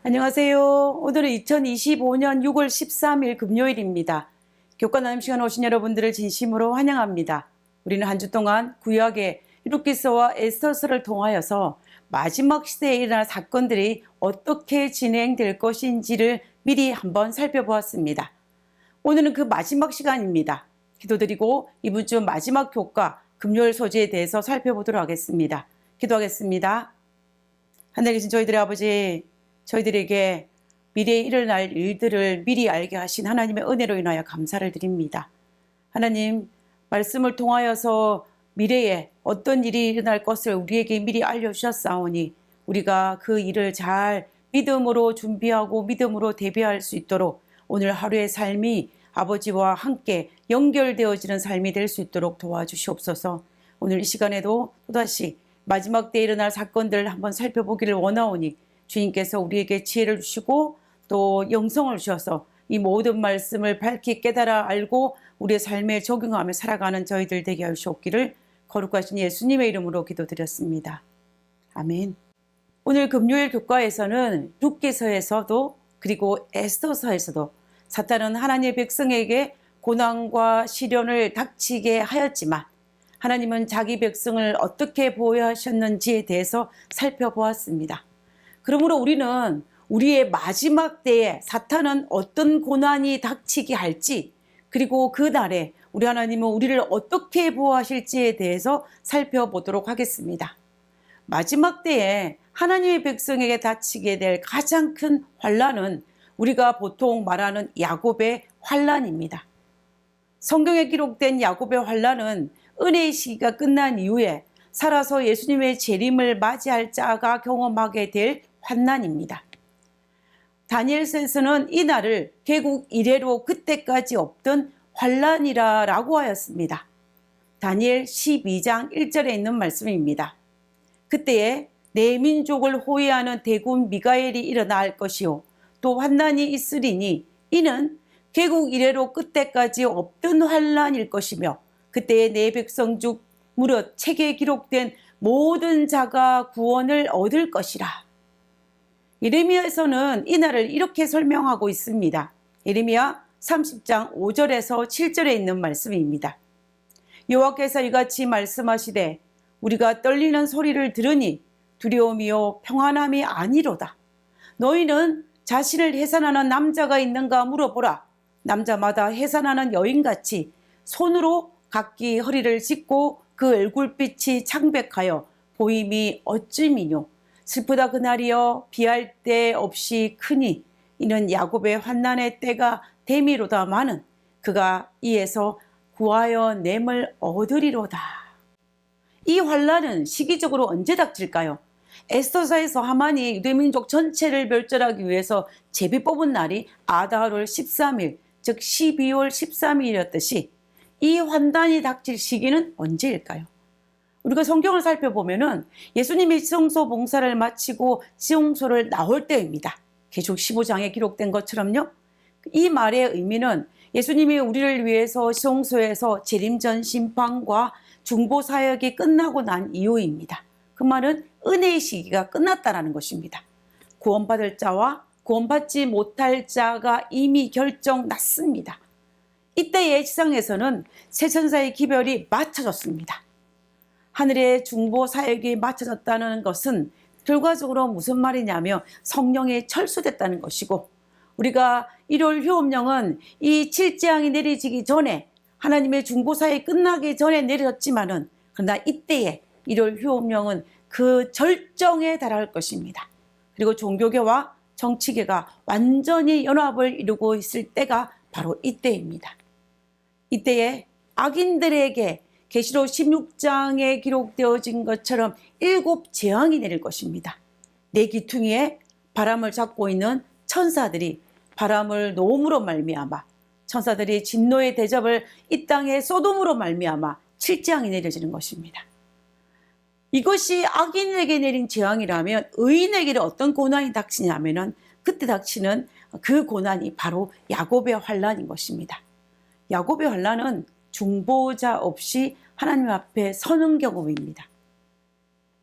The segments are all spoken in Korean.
안녕하세요. 오늘은 2025년 6월 13일 금요일입니다. 교과 나눔 시간 오신 여러분들을 진심으로 환영합니다. 우리는 한 주 동안 구약의 룻기서와 에스더서를 통하여서 마지막 시대에 일어날 사건들이 어떻게 진행될 것인지를 미리 한번 살펴보았습니다. 오늘은 그 마지막 시간입니다. 기도드리고 이번 주 마지막 교과 금요일 소재에 대해서 살펴보도록 하겠습니다. 기도하겠습니다. 하늘에 계신 저희들의 아버지, 저희들에게 미래에 일어날 일들을 미리 알게 하신 하나님의 은혜로 인하여 감사를 드립니다. 하나님, 말씀을 통하여서 미래에 어떤 일이 일어날 것을 우리에게 미리 알려주셨사오니 우리가 그 일을 잘 믿음으로 준비하고 믿음으로 대비할 수 있도록 오늘 하루의 삶이 아버지와 함께 연결되어지는 삶이 될 수 있도록 도와주시옵소서. 오늘 이 시간에도 또다시 마지막 때에 일어날 사건들을 한번 살펴보기를 원하오니 주님께서 우리에게 지혜를 주시고 또 영성을 주셔서 이 모든 말씀을 밝히 깨달아 알고 우리의 삶에 적용하며 살아가는 저희들 되게 하시옵기를 거룩하신 예수님의 이름으로 기도드렸습니다. 아멘. 오늘 금요일 교과에서는 룻기서에서도 그리고 에스더서에서도 사탄은 하나님의 백성에게 고난과 시련을 닥치게 하였지만 하나님은 자기 백성을 어떻게 보호하셨는지에 대해서 살펴보았습니다. 그러므로 우리는 우리의 마지막 때에 사탄은 어떤 고난이 닥치게 할지 그리고 그 날에 우리 하나님은 우리를 어떻게 보호하실지에 대해서 살펴보도록 하겠습니다. 마지막 때에 하나님의 백성에게 닥치게 될 가장 큰 환난은 우리가 보통 말하는 야곱의 환난입니다. 성경에 기록된 야곱의 환난은 은혜의 시기가 끝난 이후에 살아서 예수님의 재림을 맞이할 자가 경험하게 될 환난입니다. 다니엘서에서는 이 날을 개국 이래로 그때까지 없던 환난이라고 하였습니다. 다니엘 12장 1절에 있는 말씀입니다. 그때에 내 민족을 호위하는 대군 미가엘이 일어날 것이요 또 환난이 있으리니 이는 개국 이래로 그때까지 없던 환난일 것이며 그때에 내 백성 중 무릇 책에 기록된 모든 자가 구원을 얻을 것이라. 예레미야에서는 이 날을 이렇게 설명하고 있습니다. 예레미야 30장 5절에서 7절에 있는 말씀입니다. 여호와께서 이같이 말씀하시되 우리가 떨리는 소리를 들으니 두려움이요 평안함이 아니로다. 너희는 자신을 해산하는 남자가 있는가 물어보라. 남자마다 해산하는 여인같이 손으로 각기 허리를 찢고 그 얼굴빛이 창백하여 보임이 어찌미뇨. 슬프다 그날이여 비할 데 없이 크니 이는 야곱의 환난의 때가 되미로다마는 그가 이에서 구하여 냄을 얻으리로다. 이 환난은 시기적으로 언제 닥칠까요? 에스더서에서 하만이 유대민족 전체를 멸절하기 위해서 제비 뽑은 날이 아다월 13일 즉 12월 13일이었듯이 이 환난이 닥칠 시기는 언제일까요? 우리가 성경을 살펴보면은 예수님이 지성소 봉사를 마치고 지성소를 나올 때입니다. 계시록 15장에 기록된 것처럼요. 이 말의 의미는 예수님이 우리를 위해서 지성소에서 재림전 심판과 중보 사역이 끝나고 난 이후입니다. 그 말은 은혜의 시기가 끝났다라는 것입니다. 구원받을 자와 구원받지 못할 자가 이미 결정났습니다. 이때의 지상에서는 새 천사의 기별이 맞춰졌습니다. 하늘의 중보 사역이 맞춰졌다는 것은 결과적으로 무슨 말이냐면 성령이 철수됐다는 것이고 우리가 일요일 휴업령은 이 7재앙이 내려지기 전에 하나님의 중보 사역이 끝나기 전에 내려졌지만은 그러나 이때에 일요일 휴업령은 그 절정에 달할 것입니다. 그리고 종교계와 정치계가 완전히 연합을 이루고 있을 때가 바로 이때입니다. 이때에 악인들에게 계시록 16장에 기록되어진 것처럼 7재앙이 내릴 것입니다. 네 귀퉁이에 바람을 잡고 있는 천사들이 바람을 놓음으로 말미암아 천사들이 진노의 대접을 이 땅에 쏟음으로 말미암아 7재앙이 내려지는 것입니다. 이것이 악인에게 내린 재앙이라면 의인에게 어떤 고난이 닥치냐면은 그때 닥치는 그 고난이 바로 야곱의 환난인 것입니다. 야곱의 환난은 중보자 없이 하나님 앞에 서는 경험입니다.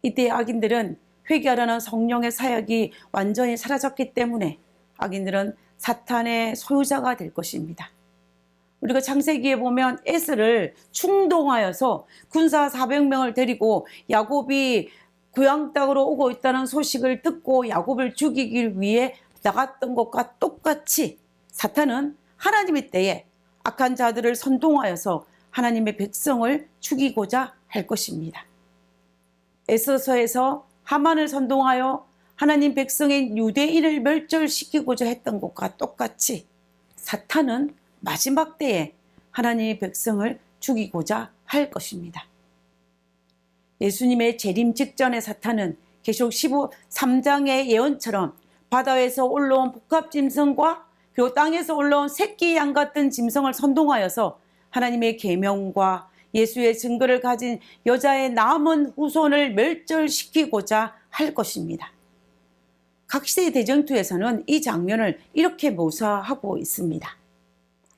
이때 악인들은 회개하라는 성령의 사역이 완전히 사라졌기 때문에 악인들은 사탄의 소유자가 될 것입니다. 우리가 창세기에 보면 에스를 충동하여서 군사 400명을 데리고 야곱이 고향 땅으로 오고 있다는 소식을 듣고 야곱을 죽이기 위해 나갔던 것과 똑같이 사탄은 하나님의 때에 악한 자들을 선동하여서 하나님의 백성을 죽이고자 할 것입니다. 에스더서에서 하만을 선동하여 하나님 백성인 유대인을 멸절시키고자 했던 것과 똑같이 사탄은 마지막 때에 하나님의 백성을 죽이고자 할 것입니다. 예수님의 재림 직전의 사탄은 계시록 13장의 예언처럼 바다에서 올라온 복합짐승과 그리고 땅에서 올라온 새끼 양 같은 짐승을 선동하여서 하나님의 계명과 예수의 증거를 가진 여자의 남은 후손을 멸절시키고자 할 것입니다. 각 시대의 대전투에서는 이 장면을 이렇게 묘사하고 있습니다.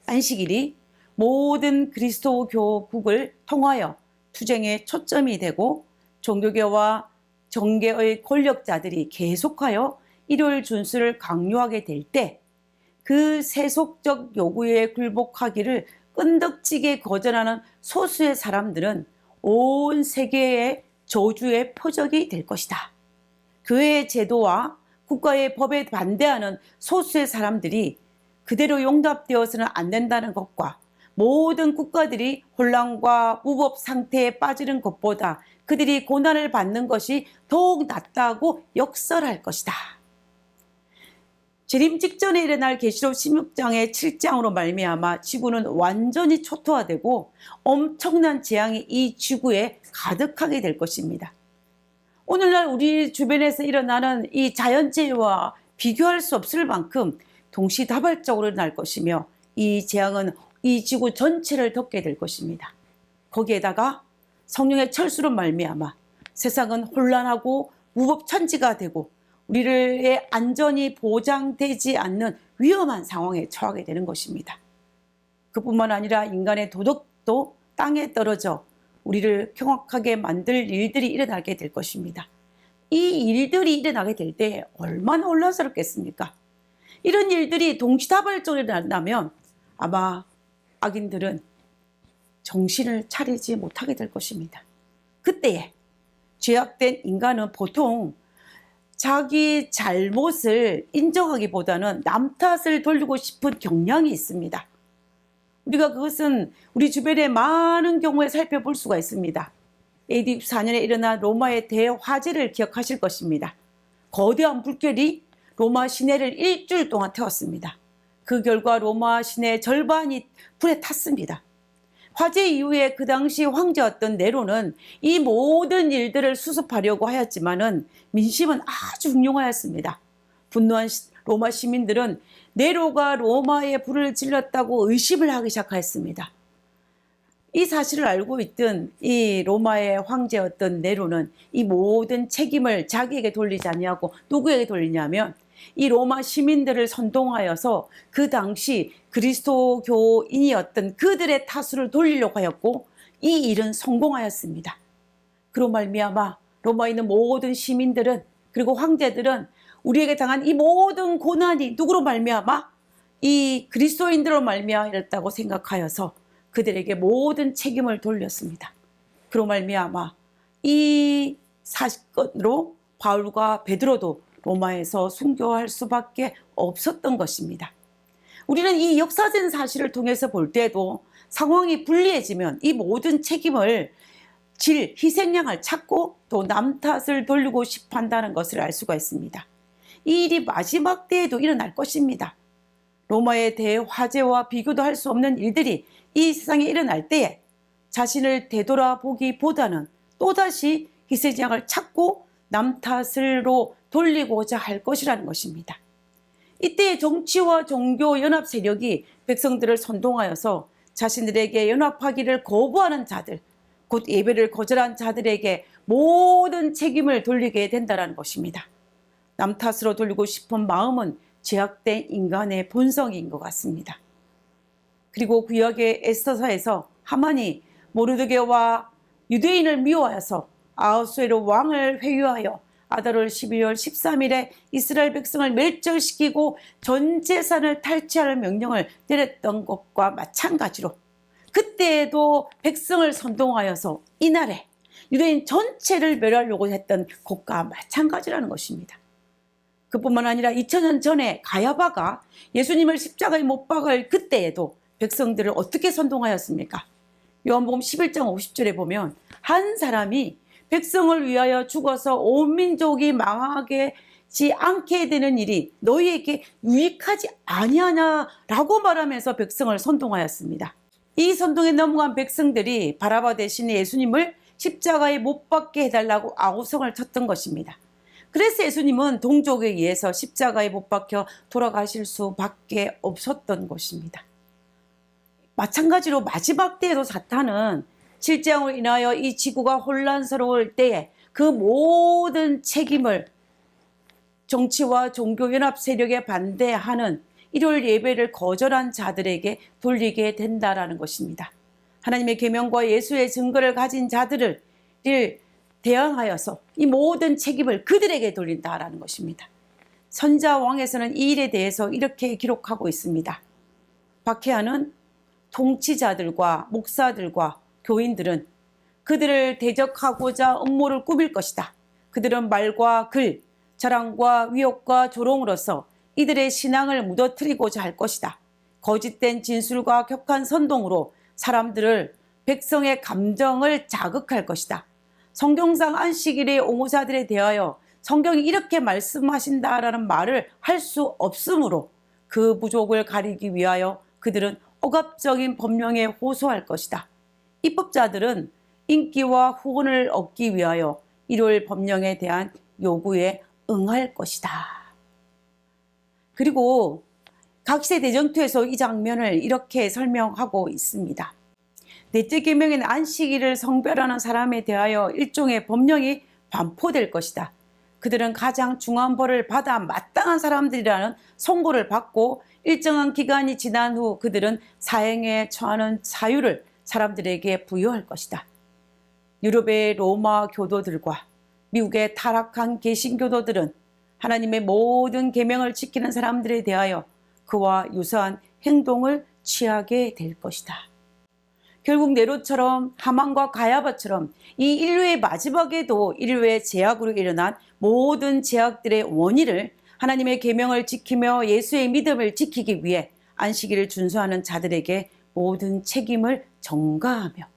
안식일이 모든 그리스도교국을 통하여 투쟁의 초점이 되고 종교계와 정계의 권력자들이 계속하여 일요일 준수를 강요하게 될 때 그 세속적 요구에 굴복하기를 끈덕지게 거절하는 소수의 사람들은 온 세계의 저주의 표적이 될 것이다. 교회의 제도와 국가의 법에 반대하는 소수의 사람들이 그대로 용납되어서는 안 된다는 것과 모든 국가들이 혼란과 무법 상태에 빠지는 것보다 그들이 고난을 받는 것이 더욱 낫다고 역설할 것이다. 재림 직전에 일어날 계시록 16장의 7장으로 말미암아 지구는 완전히 초토화되고 엄청난 재앙이 이 지구에 가득하게 될 것입니다. 오늘날 우리 주변에서 일어나는 이 자연재해와 비교할 수 없을 만큼 동시다발적으로 일어날 것이며 이 재앙은 이 지구 전체를 덮게 될 것입니다. 거기에다가 성령의 철수로 말미암아 세상은 혼란하고 무법천지가 되고 우리의 안전이 보장되지 않는 위험한 상황에 처하게 되는 것입니다. 그뿐만 아니라 인간의 도덕도 땅에 떨어져 우리를 경악하게 만들 일들이 일어나게 될 것입니다. 이 일들이 일어나게 될 때 얼마나 혼란스럽겠습니까? 이런 일들이 동시다발적으로 일어난다면 아마 악인들은 정신을 차리지 못하게 될 것입니다. 그때에 죄악된 인간은 보통 자기 잘못을 인정하기보다는 남 탓을 돌리고 싶은 경향이 있습니다. 우리가 그것은 우리 주변의 많은 경우에 살펴볼 수가 있습니다. AD 4년에 일어난 로마의 대화재를 기억하실 것입니다. 거대한 불결이 로마 시내를 일주일 동안 태웠습니다. 그 결과 로마 시내 절반이 불에 탔습니다. 화재 이후에 그 당시 황제였던 네로는 이 모든 일들을 수습하려고 하였지만은 민심은 아주 흉흉하였습니다. 분노한 로마 시민들은 네로가 로마에 불을 질렀다고 의심을 하기 시작하였습니다. 이 사실을 알고 있던 이 로마의 황제였던 네로는 이 모든 책임을 자기에게 돌리지 아니하고 누구에게 돌리냐면 이 로마 시민들을 선동하여서 그 당시 그리스도교인이었던 그들의 탓을 돌리려고 하였고 이 일은 성공하였습니다. 그로 말미암아 로마에 있는 모든 시민들은 그리고 황제들은 우리에게 당한 이 모든 고난이 누구로 말미암아 이 그리스도인들로 말미암았다고 생각하여서 그들에게 모든 책임을 돌렸습니다. 그로 말미암아 이 사건으로 바울과 베드로도 로마에서 순교할 수밖에 없었던 것입니다. 우리는 이 역사적인 사실을 통해서 볼 때도 상황이 불리해지면 이 모든 책임을 질 희생양을 찾고 또 남 탓을 돌리고 싶어 한다는 것을 알 수가 있습니다. 이 일이 마지막 때에도 일어날 것입니다. 로마의 대화재와 비교도 할 수 없는 일들이 이 세상에 일어날 때에 자신을 되돌아보기보다는 또다시 희생양을 찾고 남 탓으로 돌리고자 할 것이라는 것입니다. 이때 정치와 종교 연합 세력이 백성들을 선동하여서 자신들에게 연합하기를 거부하는 자들, 곧 예배를 거절한 자들에게 모든 책임을 돌리게 된다는 것입니다. 남 탓으로 돌리고 싶은 마음은 죄악된 인간의 본성인 것 같습니다. 그리고 구약의 에스더서에서 하만이 모르드게와 유대인을 미워하여서 아하수에로 왕을 회유하여 아달월 12월 13일에 이스라엘 백성을 멸절시키고 전 재산을 탈취할 명령을 내렸던 것과 마찬가지로 그때에도 백성을 선동하여서 이날에 유대인 전체를 멸하려고 했던 것과 마찬가지라는 것입니다. 그뿐만 아니라 2000년 전에 가야바가 예수님을 십자가에 못 박을 그때에도 백성들을 어떻게 선동하였습니까? 요한복음 11장 50절에 보면 한 사람이 백성을 위하여 죽어서 온 민족이 망하지 않게 되는 일이 너희에게 유익하지 아니하냐라고 말하면서 백성을 선동하였습니다. 이 선동에 넘어간 백성들이 바라바 대신에 예수님을 십자가에 못 박게 해달라고 아우성을 쳤던 것입니다. 그래서 예수님은 동족에 의해서 십자가에 못 박혀 돌아가실 수밖에 없었던 것입니다. 마찬가지로 마지막 때에도 사탄은 실제로 인하여 이 지구가 혼란스러울 때에 그 모든 책임을 정치와 종교연합 세력에 반대하는 일요일 예배를 거절한 자들에게 돌리게 된다라는 것입니다. 하나님의 계명과 예수의 증거를 가진 자들을 대항하여서 이 모든 책임을 그들에게 돌린다라는 것입니다. 선자왕에서는 이 일에 대해서 이렇게 기록하고 있습니다. 박해하는 통치자들과 목사들과 교인들은 그들을 대적하고자 음모를 꾸밀 것이다. 그들은 말과 글, 자랑과 위협과 조롱으로서 이들의 신앙을 무너뜨리고자 할 것이다. 거짓된 진술과 격한 선동으로 사람들을 백성의 감정을 자극할 것이다. 성경상 안식일의 옹호자들에 대하여 성경이 이렇게 말씀하신다라는 말을 할 수 없으므로 그 부족을 가리기 위하여 그들은 억압적인 법령에 호소할 것이다. 입법자들은 인기와 후원을 얻기 위하여 일요일 법령에 대한 요구에 응할 것이다. 그리고 각세 대전투에서 이 장면을 이렇게 설명하고 있습니다. 넷째 계명인 안식일을 성별하는 사람에 대하여 일종의 법령이 반포될 것이다. 그들은 가장 중한 벌을 받아 마땅한 사람들이라는 선고를 받고 일정한 기간이 지난 후 그들은 사형에 처하는 자유를 사람들에게 부여할 것이다. 유럽의 로마 교도들과 미국의 타락한 개신교도들은 하나님의 모든 계명을 지키는 사람들에 대하여 그와 유사한 행동을 취하게 될 것이다. 결국 네로처럼 하만과 가야바처럼 이 인류의 마지막에도 인류의 제약으로 일어난 모든 제약들의 원인을 하나님의 계명을 지키며 예수의 믿음을 지키기 위해 안식일을 준수하는 자들에게 모든 책임을 전가하며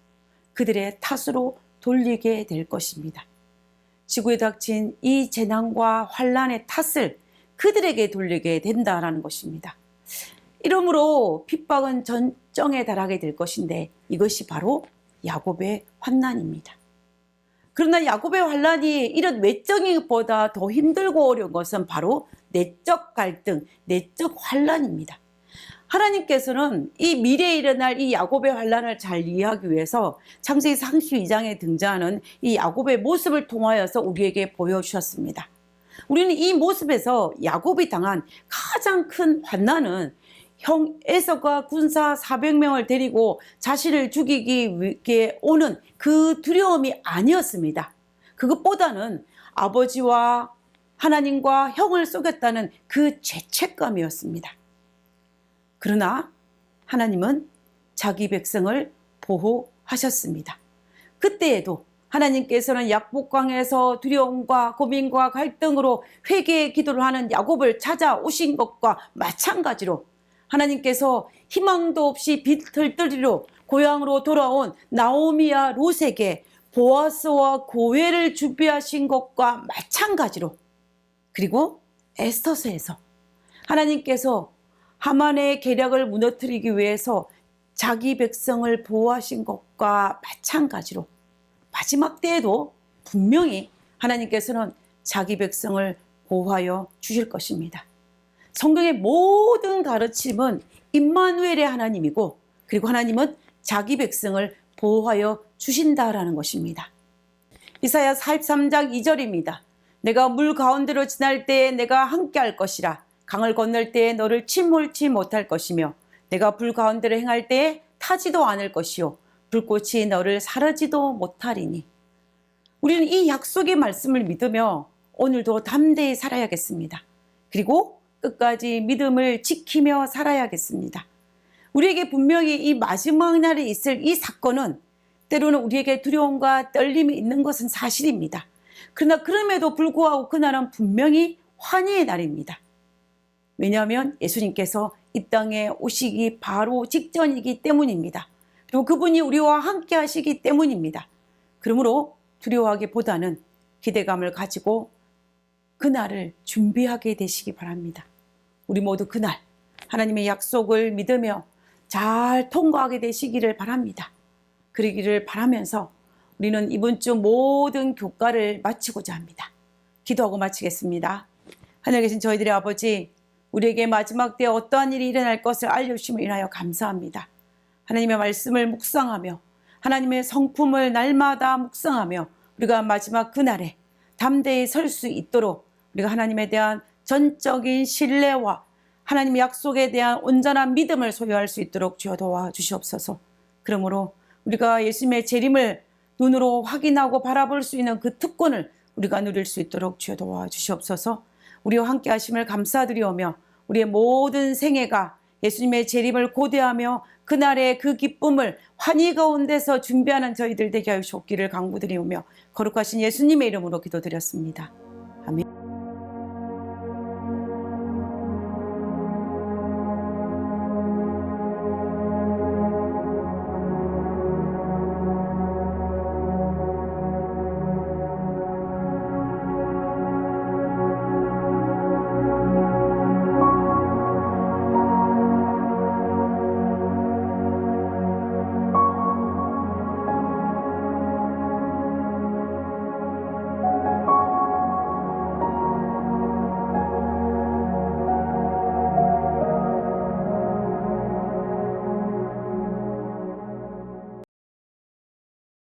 그들의 탓으로 돌리게 될 것입니다. 지구에 닥친 이 재난과 환란의 탓을 그들에게 돌리게 된다라는 것입니다. 이러므로 핍박은 전정에 달하게 될 것인데 이것이 바로 야곱의 환난입니다. 그러나 야곱의 환난이 이런 외적인 것보다 더 힘들고 어려운 것은 바로 내적 갈등, 내적 환난입니다. 하나님께서는 이 미래에 일어날 이 야곱의 환난을 잘 이해하기 위해서 창세기 32장에 등장하는 이 야곱의 모습을 통하여서 우리에게 보여주셨습니다. 우리는 이 모습에서 야곱이 당한 가장 큰 환난은 형 에서가 군사 400명을 데리고 자신을 죽이기 위해 오는 그 두려움이 아니었습니다. 그것보다는 아버지와 하나님과 형을 속였다는 그 죄책감이었습니다. 그러나 하나님은 자기 백성을 보호하셨습니다. 그때에도 하나님께서는 약복강에서 두려움과 고민과 갈등으로 회개의 기도를 하는 야곱을 찾아오신 것과 마찬가지로 하나님께서 희망도 없이 비틀들이로 고향으로 돌아온 나오미와 롯에게 보아스와 고해를 준비하신 것과 마찬가지로 그리고 에스더서에서 하나님께서 하만의 계략을 무너뜨리기 위해서 자기 백성을 보호하신 것과 마찬가지로 마지막 때에도 분명히 하나님께서는 자기 백성을 보호하여 주실 것입니다. 성경의 모든 가르침은 임마누엘의 하나님이고 그리고 하나님은 자기 백성을 보호하여 주신다라는 것입니다. 이사야 43장 2절입니다. 내가 물 가운데로 지날 때에 내가 함께할 것이라. 강을 건널 때에 너를 침몰치 못할 것이며 내가 불 가운데로 행할 때에 타지도 않을 것이요 불꽃이 너를 사르지도 못하리니. 우리는 이 약속의 말씀을 믿으며 오늘도 담대히 살아야겠습니다. 그리고 끝까지 믿음을 지키며 살아야겠습니다. 우리에게 분명히 이 마지막 날에 있을 이 사건은 때로는 우리에게 두려움과 떨림이 있는 것은 사실입니다. 그러나 그럼에도 불구하고 그날은 분명히 환희의 날입니다. 왜냐하면 예수님께서 이 땅에 오시기 바로 직전이기 때문입니다. 그리고 그분이 우리와 함께 하시기 때문입니다. 그러므로 두려워하기보다는 기대감을 가지고 그날을 준비하게 되시기 바랍니다. 우리 모두 그날 하나님의 약속을 믿으며 잘 통과하게 되시기를 바랍니다. 그러기를 바라면서 우리는 이번 주 모든 교과를 마치고자 합니다. 기도하고 마치겠습니다. 하늘에 계신 저희들의 아버지, 우리에게 마지막 때에 어떠한 일이 일어날 것을 알려주심을 인하여 감사합니다. 하나님의 말씀을 묵상하며 하나님의 성품을 날마다 묵상하며 우리가 마지막 그날에 담대히 설 수 있도록 우리가 하나님에 대한 전적인 신뢰와 하나님의 약속에 대한 온전한 믿음을 소유할 수 있도록 주여 도와주시옵소서. 그러므로 우리가 예수님의 재림을 눈으로 확인하고 바라볼 수 있는 그 특권을 우리가 누릴 수 있도록 주여 도와주시옵소서. 우리와 함께 하심을 감사드리오며 우리의 모든 생애가 예수님의 재림을 고대하며 그날의 그 기쁨을 환희 가운데서 준비하는 저희들 되게 하여 주옵기를 간구드리오며 거룩하신 예수님의 이름으로 기도드렸습니다.